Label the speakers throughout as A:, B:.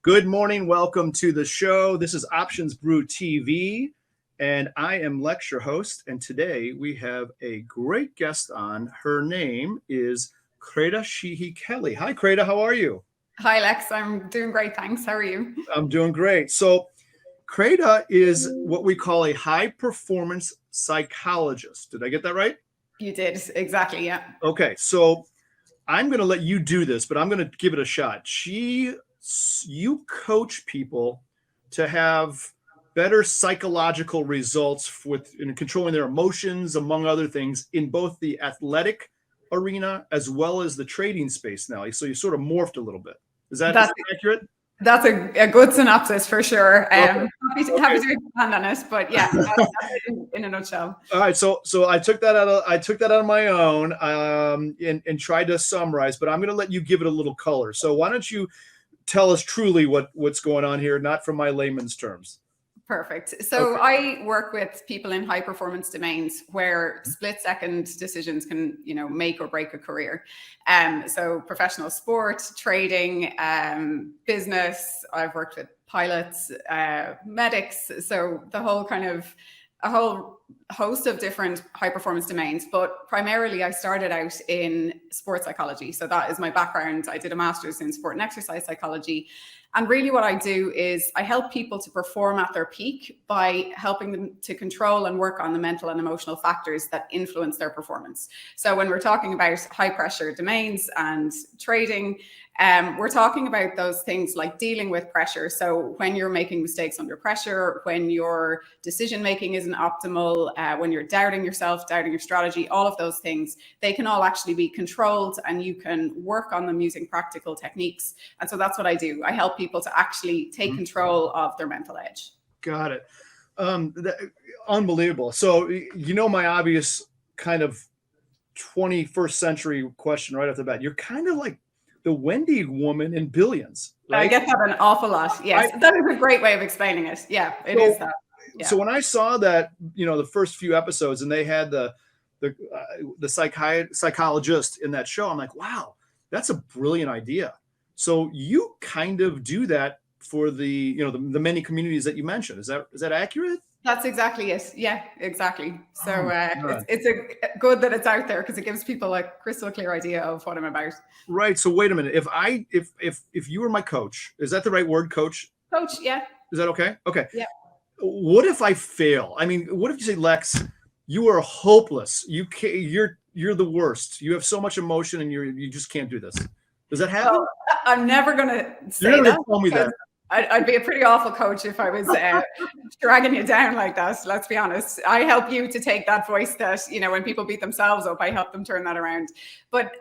A: Good morning. Welcome to the show. This is Options Brew TV, and I am Lex, your host. And today we have a great guest on. Her name is Crede Kelly. Hi, Crede. How are you?
B: Hi, Lex. I'm doing great. Thanks. How are you?
A: I'm doing great. So, Crede is what we call a high performance psychologist. Did I get that right?
B: You did. Exactly. Yeah.
A: Okay. So, I'm going to let you do this, but I'm going to give it a shot. You coach people to have better psychological results in controlling their emotions, among other things, in both the athletic arena as well as the trading space now. So you sort of morphed a little bit. Is that accurate?
B: That's a good synopsis for sure. Happy to expand on it, but yeah, that's it in a nutshell.
A: All right, so I took that out of my own and tried to summarize, but I'm going to let you give it a little color. So why don't you tell us truly what's going on here, not from my layman's terms.
B: Perfect. So I work with people in high performance domains where split second decisions can, make or break a career. So professional sport, trading, business. I've worked with pilots, medics. So the whole a whole host of different high performance domains, but primarily I started out in sports psychology. So that is my background. I did a master's in sport and exercise psychology. And really what I do is I help people to perform at their peak by helping them to control and work on the mental and emotional factors that influence their performance. So when we're talking about high pressure domains and trading, we're talking about those things like dealing with pressure. So when you're making mistakes under pressure, when your decision making isn't optimal, when you're doubting yourself, doubting your strategy, all of those things, they can all actually be controlled and you can work on them using practical techniques. And so that's what I do. I help people to actually take control of their mental edge.
A: Got it. Unbelievable. So, my obvious kind of 21st century question right off the bat, you're kind of like the Wendy woman in Billions. Right?
B: I get that an awful lot. Yes, that is a great way of explaining it. Yeah, it is that. Yeah.
A: So when I saw that, the first few episodes and they had the psychologist in that show, I'm like, wow, that's a brilliant idea. So you kind of do that for the many communities that you mentioned. Is that accurate?
B: That's exactly it. Yeah, exactly. So it's a good that it's out there because it gives people a crystal clear idea of what I'm about.
A: Right. So wait a minute. If you were my coach, is that the right word, coach?
B: Coach, yeah.
A: Is that okay? Okay.
B: Yeah.
A: What if I fail? I mean, what if you say, Lex, you are hopeless. You're the worst. You have so much emotion and you just can't do this. Does that happen?
B: Well, I'm never going to say
A: You're never
B: that.
A: Gonna tell me that.
B: I'd be a pretty awful coach if I was dragging you down like that. Let's be honest. I help you to take that voice that, when people beat themselves up, I help them turn that around. But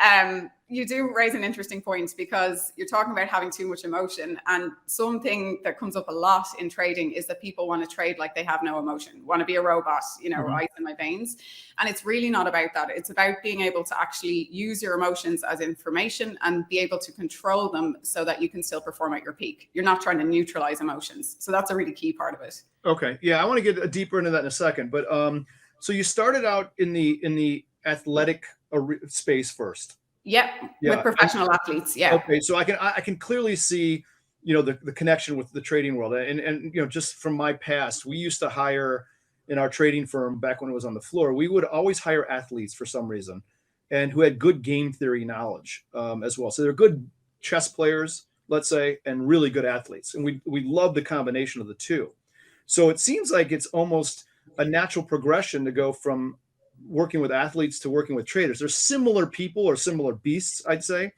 B: you do raise an interesting point because you're talking about having too much emotion. And something that comes up a lot in trading is that people want to trade like they have no emotion, want to be a robot, ice in my veins. And it's really not about that. It's about being able to actually use your emotions as information and be able to control them so that you can still perform at your peak. You're not trying to neutralize emotions. So that's a really key part of it.
A: Okay. Yeah. I want to get deeper into that in a second. But so you started out in the athletic space first.
B: Yeah, with professional athletes. Yeah.
A: Okay, so I can clearly see, the connection with the trading world, and just from my past, we used to hire in our trading firm back when it was on the floor. We would always hire athletes for some reason, and who had good game theory knowledge as well. So they're good chess players, let's say, and really good athletes, and we love the combination of the two. So it seems like it's almost a natural progression to go from working with athletes to working with traders. They're similar people or similar beasts, I'd say.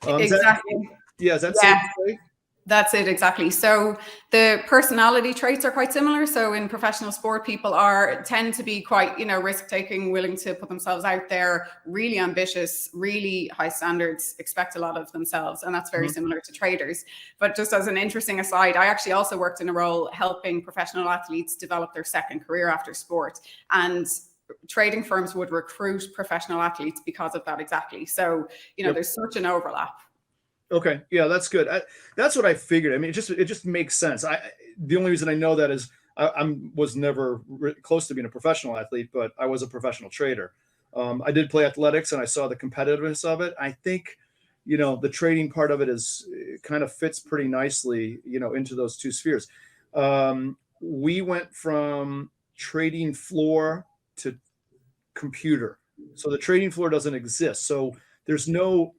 B: Exactly.
A: Is that safe to say?
B: That's it, exactly. So the personality traits are quite similar. So in professional sport, people tend to be quite, risk-taking, willing to put themselves out there, really ambitious, really high standards, expect a lot of themselves. And that's very similar to traders. But just as an interesting aside, I actually also worked in a role helping professional athletes develop their second career after sport. And trading firms would recruit professional athletes because of that exactly. So, there's such an overlap.
A: Okay. Yeah, that's good. That's what I figured. I mean, it just makes sense. The only reason I know that is I was never close to being a professional athlete, but I was a professional trader. I did play athletics and I saw the competitiveness of it. I think, the trading part of it it kind of fits pretty nicely, into those two spheres. We went from trading floor to computer. So the trading floor doesn't exist. So there's no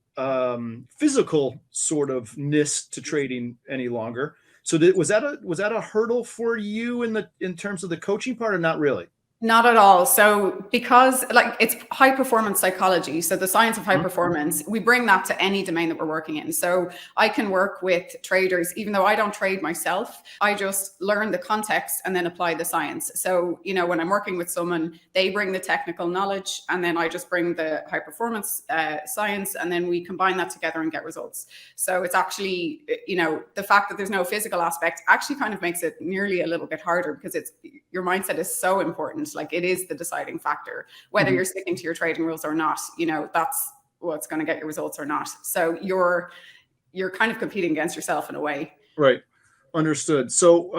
A: physical sort of ness to trading any longer. So was that a hurdle for you in terms of the coaching part, or not really?
B: Not at all. So because it's high performance psychology, so the science of high performance, we bring that to any domain that we're working in. So I can work with traders, even though I don't trade myself, I just learn the context and then apply the science. So, when I'm working with someone, they bring the technical knowledge and then I just bring the high performance science, and then we combine that together and get results. So it's actually, the fact that there's no physical aspect actually kind of makes it nearly a little bit harder, because your mindset is so important. Like, it is the deciding factor, whether you're sticking to your trading rules or not. That's what's going to get your results or not. So you're kind of competing against yourself in a way.
A: Right. Understood. So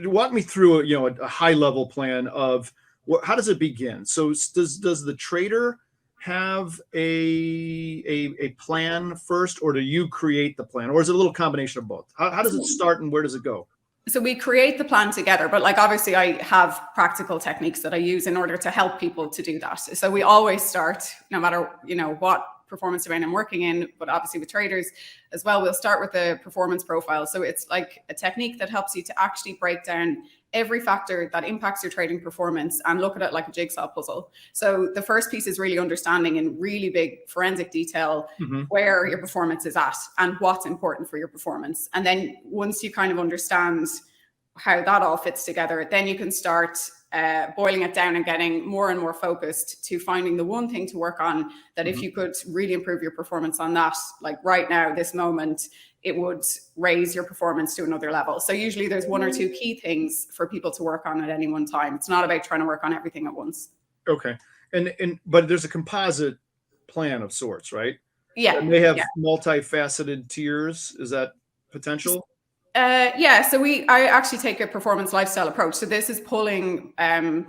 A: walk me through a high level plan of how does it begin? So does the trader have a plan first, or do you create the plan, or is it a little combination of both? How does it start and where does it go?
B: So we create the plan together, but obviously I have practical techniques that I use in order to help people to do that. So we always start, no matter, what performance domain I'm working in, but obviously with traders as well, we'll start with the performance profile. So it's like a technique that helps you to actually break down every factor that impacts your trading performance and look at it like a jigsaw puzzle. So the first piece is really understanding in really big forensic detail where your performance is at and what's important for your performance. And then once you kind of understand how that all fits together, then you can start boiling it down and getting more and more focused to finding the one thing to work on that if you could really improve your performance on that, like right now, this moment, it would raise your performance to another level. So usually there's one or two key things for people to work on at any one time. It's not about trying to work on everything at once.
A: Okay. But there's a composite plan of sorts, right?
B: Yeah.
A: And they have multifaceted tiers. Is that potential?
B: So I actually take a performance lifestyle approach. So this is pulling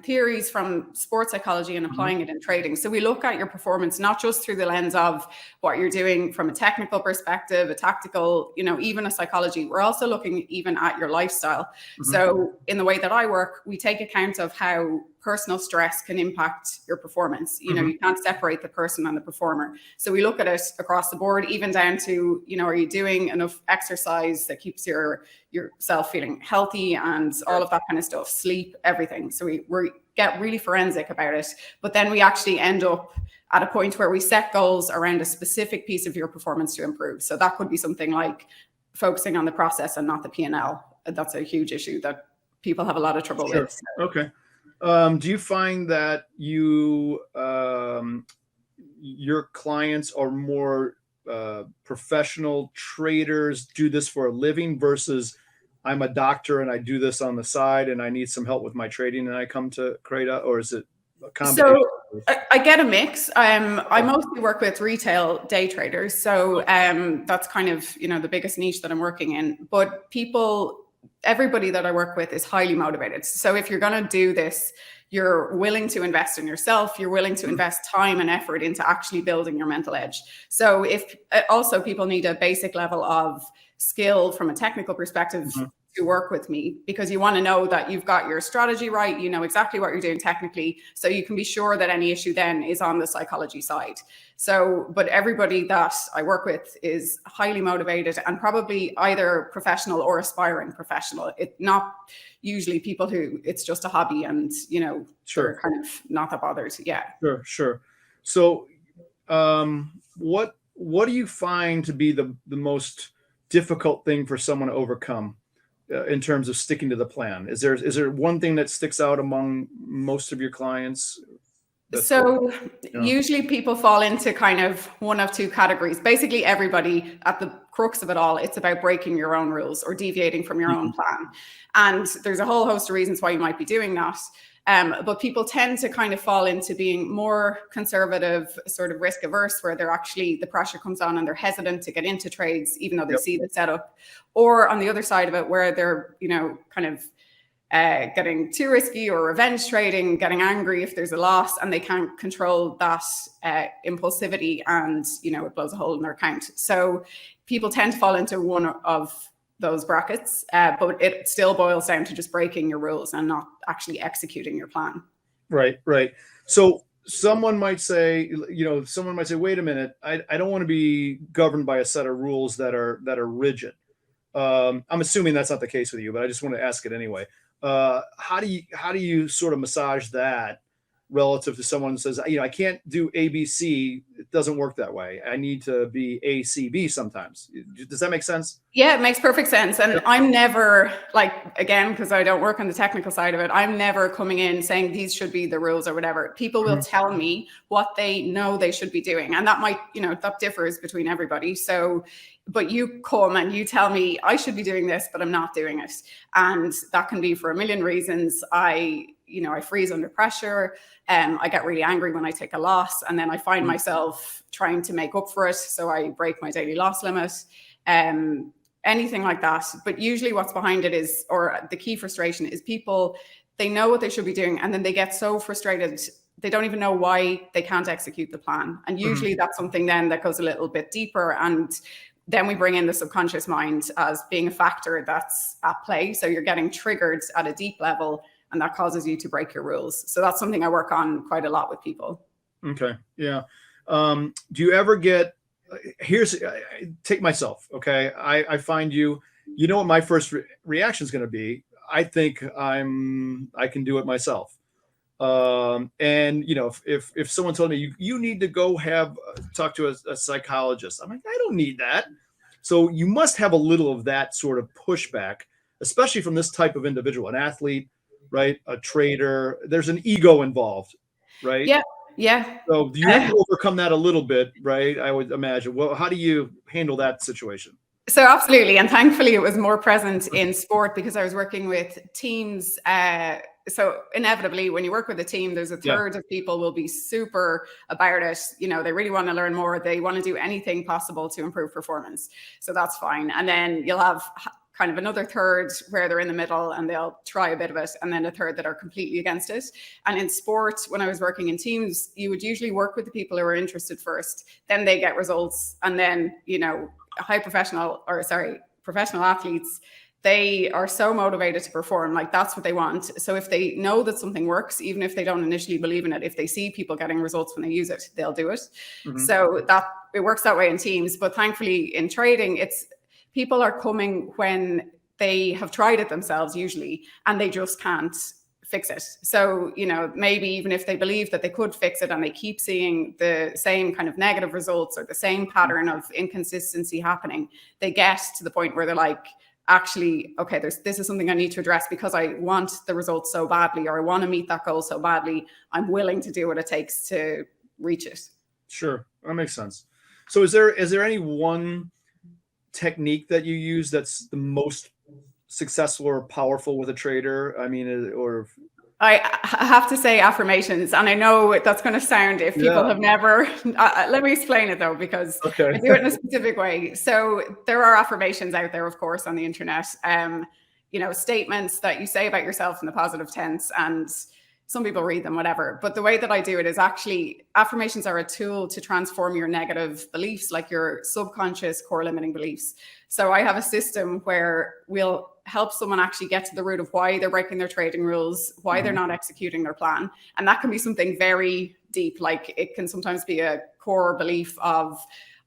B: theories from sports psychology and applying it in trading. So we look at your performance, not just through the lens of what you're doing from a technical perspective, a tactical, even a psychology. We're also looking even at your lifestyle. So in the way that I work, we take account of how personal stress can impact your performance. You can't separate the person and the performer. So we look at it across the board, even down to, are you doing enough exercise that keeps yourself feeling healthy and all of that kind of stuff, sleep, everything. So we get really forensic about it. But then we actually end up at a point where we set goals around a specific piece of your performance to improve. So that could be something like focusing on the process and not the P&L. That's a huge issue that people have a lot of trouble with.
A: Okay. Do you find that your clients are more professional traders, do this for a living, versus I'm a doctor and I do this on the side and I need some help with my trading and I come to Crede, or is it a combination?
B: So I get a mix. I mostly work with retail day traders. So that's kind of, the biggest niche that I'm working in. But everybody that I work with is highly motivated. So if you're going to do this, you're willing to invest in yourself, you're willing to invest time and effort into actually building your mental edge. So if also people need a basic level of skill from a technical perspective to work with me, because you want to know that you've got your strategy right, you know exactly what you're doing technically, so you can be sure that any issue then is on the psychology side. So, but everybody that I work with is highly motivated and probably either professional or aspiring professional. It's not usually people who it's just a hobby and, they're kind of not that bothered. Yeah.
A: Sure. So what do you find to be the most difficult thing for someone to overcome in terms of sticking to the plan? Is there one thing that sticks out among most of your clients?
B: So usually people fall into kind of one of two categories. Basically everybody, at the crux of it all, it's about breaking your own rules or deviating from your own plan. And there's a whole host of reasons why you might be doing that. But people tend to kind of fall into being more conservative, sort of risk averse, where they're actually, the pressure comes on and they're hesitant to get into trades, even though they see the setup. Or on the other side of it, where they're, kind of getting too risky or revenge trading, getting angry if there's a loss, and they can't control that impulsivity, and it blows a hole in their account. So people tend to fall into one of those brackets, but it still boils down to just breaking your rules and not actually executing your plan.
A: Right. So someone might say, wait a minute, I don't want to be governed by a set of rules that are rigid. I'm assuming that's not the case with you, but I just want to ask it anyway. How do you sort of massage that relative to someone who says, I can't do ABC. It doesn't work that way. I need to be ACB sometimes. Does that make sense?
B: Yeah, it makes perfect sense. And I'm never, again, because I don't work on the technical side of it, I'm never coming in saying these should be the rules or whatever. People will tell me what they know they should be doing. And that might, that differs between everybody. So, but you come and you tell me I should be doing this, but I'm not doing it. And that can be for a million reasons. I freeze under pressure. I get really angry when I take a loss, and then I find myself trying to make up for it. So I break my daily loss limit, anything like that. But usually what's behind it is, or the key frustration is, people, they know what they should be doing, and then they get so frustrated, they don't even know why they can't execute the plan. And usually that's something then that goes a little bit deeper. And then we bring in the subconscious mind as being a factor that's at play. So you're getting triggered at a deep level, and that causes you to break your rules. So that's something I work on quite a lot with people.
A: Okay. Yeah. Do you ever get, take myself. Okay. I find what my first reaction is going to be. I think I can do it myself. And if someone told me you need to go talk to a psychologist, I'm like, I don't need that. So you must have a little of that sort of pushback, especially from this type of individual, an athlete, right? A trader. There's an ego involved, right?
B: Yeah.
A: So do you have to overcome that a little bit, right? I would imagine. Well, how do you handle that situation?
B: So absolutely. And thankfully it was more present in sport because I was working with teams. So inevitably when you work with a team, there's a third of people will be super about it. They really want to learn more. They want to do anything possible to improve performance. So that's fine. And then you'll have kind of another third where they're in the middle and they'll try a bit of it, and then a third that are completely against it. And in sport, when I was working in teams, you would usually work with the people who are interested first, then they get results. And then, professional athletes, they are so motivated to perform, like that's what they want. So if they know that something works, even if they don't initially believe in it, if they see people getting results when they use it, they'll do it. So that it works that way in teams. But thankfully in trading, people are coming when they have tried it themselves usually, and they just can't fix it. So, maybe even if they believe that they could fix it and they keep seeing the same kind of negative results or the same pattern of inconsistency happening, they get to the point where they're like, actually, okay, this is something I need to address because I want the results so badly, or I want to meet that goal so badly. I'm willing to do what it takes to reach it.
A: Sure. That makes sense. So is there any one technique that you use that's the most successful or powerful with a trader? I mean, or
B: I have to say affirmations, and I know that's going to sound, if people have never, let me explain it though, because I do it in a specific way. So there are affirmations out there, of course, on the internet, statements that you say about yourself in the positive tense, and some people read them, whatever. But the way that I do it is actually, affirmations are a tool to transform your negative beliefs, like your subconscious core limiting beliefs. So I have a system where we'll help someone actually get to the root of why they're breaking their trading rules, why they're not executing their plan. And that can be something very deep. Like it can sometimes be a core belief of,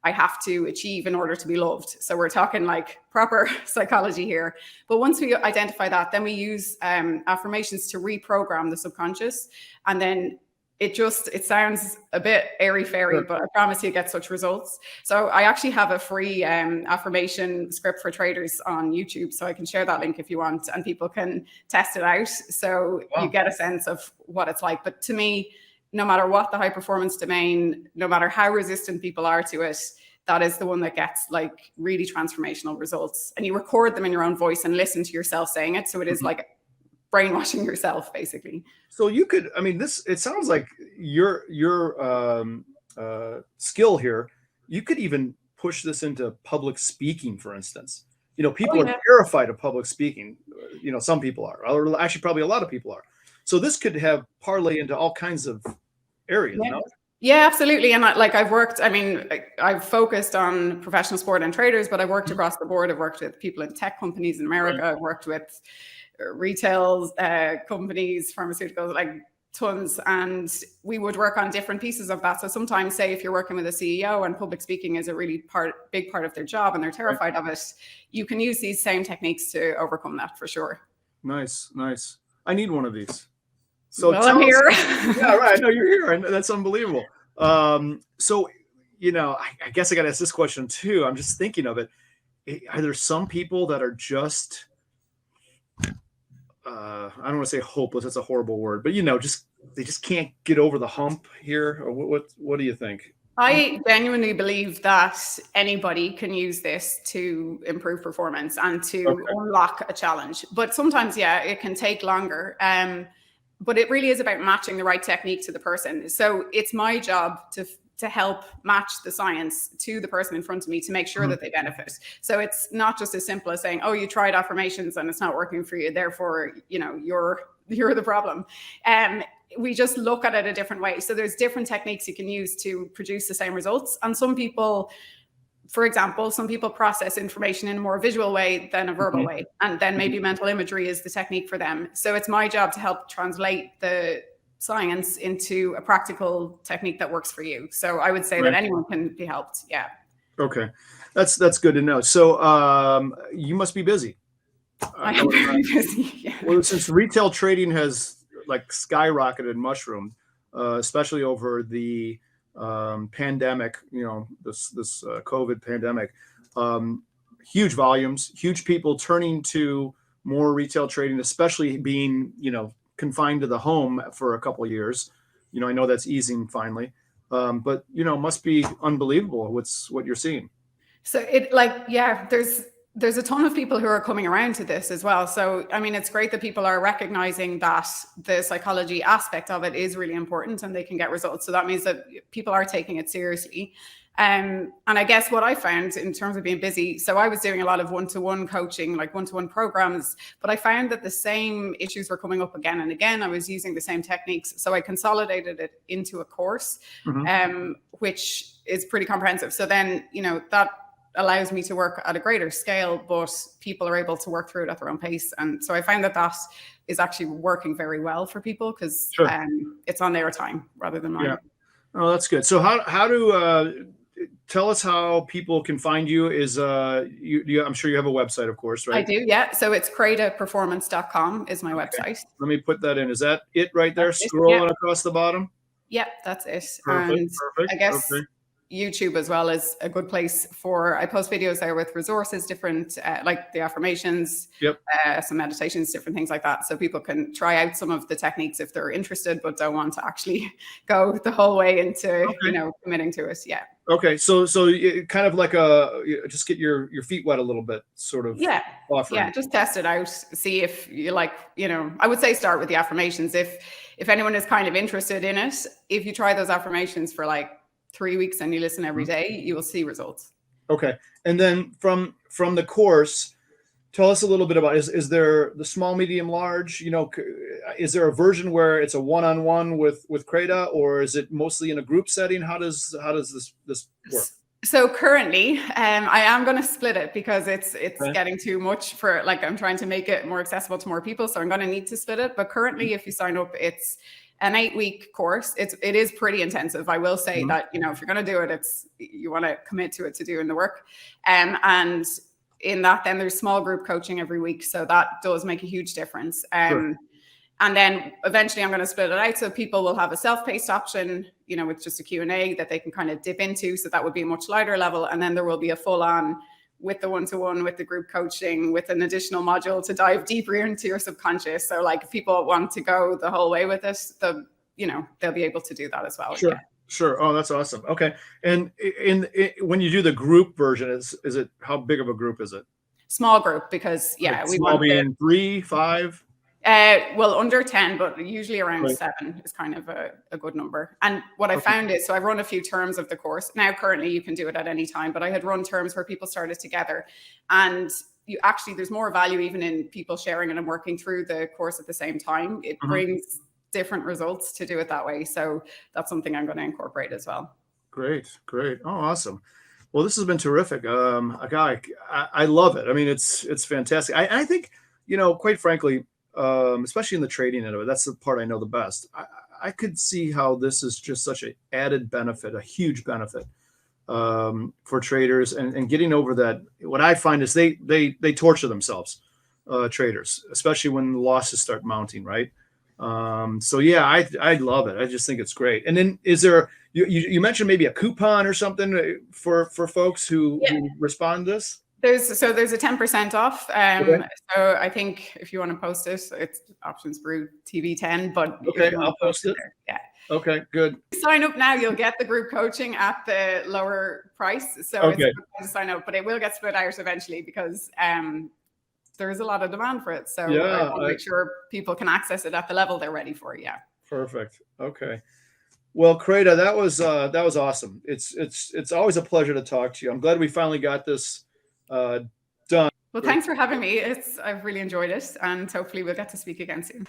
B: I have to achieve in order to be loved. So we're talking like proper psychology here. But once we identify that, then we use affirmations to reprogram the subconscious. And then it sounds a bit airy-fairy, but I promise you get such results. So I actually have a free affirmation script for traders on YouTube. So I can share that link if you want, and people can test it out. So you get a sense of what it's like. But to me, no matter what the high performance domain, no matter how resistant people are to it, that is the one that gets like really transformational results. And you record them in your own voice and listen to yourself saying it. So it is like brainwashing yourself, basically.
A: So you could, it sounds like your skill here, you could even push this into public speaking, for instance. People are terrified of public speaking. some people are, or actually probably a lot of people are. So this could have parlay into all kinds of areas.
B: Yeah.
A: No?
B: Yeah, absolutely. And I've focused on professional sport and traders, but I've worked across the board. I've worked with people in tech companies in America. I've worked with retail companies, pharmaceuticals, like tons. And we would work on different pieces of that. So sometimes, say, if you're working with a CEO and public speaking is a really big part of their job and they're terrified of it, you can use these same techniques to overcome that for sure.
A: Nice. I need one of these. So
B: well, I'm here.
A: Yeah, right. No, you're here. And that's unbelievable. So, I guess I got to ask this question too. I'm just thinking of it. Are there some people that are just, I don't want to say hopeless. That's a horrible word, but they just can't get over the hump here. Or what do you think?
B: I genuinely believe that anybody can use this to improve performance and to unlock a challenge. But sometimes, it can take longer. But it really is about matching the right technique to the person. So it's my job to help match the science to the person in front of me to make sure that they benefit. So it's not just as simple as saying, oh, you tried affirmations and it's not working for you, therefore, you're the problem. We just look at it a different way. So there's different techniques you can use to produce the same results. And some people, for example, some people process information in a more visual way than a verbal way. And then maybe mental imagery is the technique for them. So it's my job to help translate the science into a practical technique that works for you. So I would say that anyone can be helped. Yeah.
A: Okay. That's good to know. So you must be busy.
B: I am very busy. Yeah.
A: Well, since retail trading has skyrocketed, mushroomed, especially over the pandemic, this COVID pandemic, huge volumes, huge people turning to more retail trading, especially being, confined to the home for a couple of years. I know that's easing finally, but must be unbelievable what you're seeing.
B: So there's a ton of people who are coming around to this as well. So, I mean, it's great that people are recognizing that the psychology aspect of it is really important and they can get results. So that means that people are taking it seriously. And I guess what I found in terms of being busy, so I was doing a lot of one-to-one coaching, like one-to-one programs, but I found that the same issues were coming up again and again. I was using the same techniques. So I consolidated it into a course, which is pretty comprehensive. So then, that allows me to work at a greater scale, but people are able to work through it at their own pace. And so I find that is actually working very well for people because it's on their time rather than mine.
A: Yeah. Oh, that's good. So how do tell us how people can find you? Is I'm sure you have a website, of course, right?
B: I do, yeah. So it's credeperformance.com is my website.
A: Let me put that in. Is that it right there, scrolling across the bottom?
B: Yeah, that's it.
A: Perfect.
B: I guess YouTube as well is a good place I post videos there with resources, different like the affirmations, some meditations, different things like that. So people can try out some of the techniques if they're interested, but don't want to actually go the whole way into, committing to it. Yeah. Okay.
A: So kind of like just get your feet wet a little bit, sort of.
B: Yeah.
A: Offering.
B: Yeah. Just test it out. See if you like, I would say start with the affirmations. If anyone is kind of interested in it, if you try those affirmations for like 3 weeks and you listen every day, you will see results.
A: Okay. And then from the course, tell us a little bit about, is there the small, medium, large, is there a version where it's a one-on-one with Crede, or is it mostly in a group setting? How does this work?
B: So currently, I am going to split it because it's getting too much for, I'm trying to make it more accessible to more people. So I'm going to need to split it. But currently, if you sign up, it's an 8-week course. It is pretty intensive. I will say that, if you're going to do it, you want to commit to it, to doing the work. And in that, then there's small group coaching every week. So that does make a huge difference. And then eventually I'm going to split it out. So people will have a self-paced option, with just a Q&A that they can kind of dip into. So that would be a much lighter level. And then there will be a full on with the one-to-one, with the group coaching, with an additional module to dive deeper into your subconscious. So if people want to go the whole way with it, they'll be able to do that as well.
A: Sure.
B: Yeah.
A: Sure. Oh, that's awesome. Okay. And when you do the group version, is it, how big of a group is it?
B: Small group, because we
A: want being 3, 5.
B: Well, under 10, but usually around 7 is kind of a good number. And what I found is, so I've run a few terms of the course. Now, currently you can do it at any time, but I had run terms where people started together. And there's more value even in people sharing it and working through the course at the same time. It brings different results to do it that way. So that's something I'm going to incorporate as well.
A: Great. Oh, awesome. Well, this has been terrific. I love it. I mean, it's fantastic. I think, quite frankly, especially in the trading end of it, that's the part I know the best. I could see how this is just such an added benefit, a huge benefit for traders, and getting over that. What I find is they torture themselves, traders, especially when losses start mounting, right? So yeah, I love it. I just think it's great. And then is there, you mentioned maybe a coupon or something for folks who respond to this?
B: There's a 10% off.
A: Okay.
B: So I think if you want to post it, it's Options Brew TV 10. But
A: okay, I'll post it.
B: Yeah.
A: Okay, good.
B: Sign up now. You'll get the group coaching at the lower price. So it's a good time to sign up, but it will get split out eventually because there's a lot of demand for it. So I want to make sure people can access it at the level they're ready for. Yeah.
A: Perfect. Okay. Well, Crede, that was awesome. It's always a pleasure to talk to you. I'm glad we finally got this done.
B: Well, thanks for having me. I've really enjoyed it, and hopefully we'll get to speak again soon.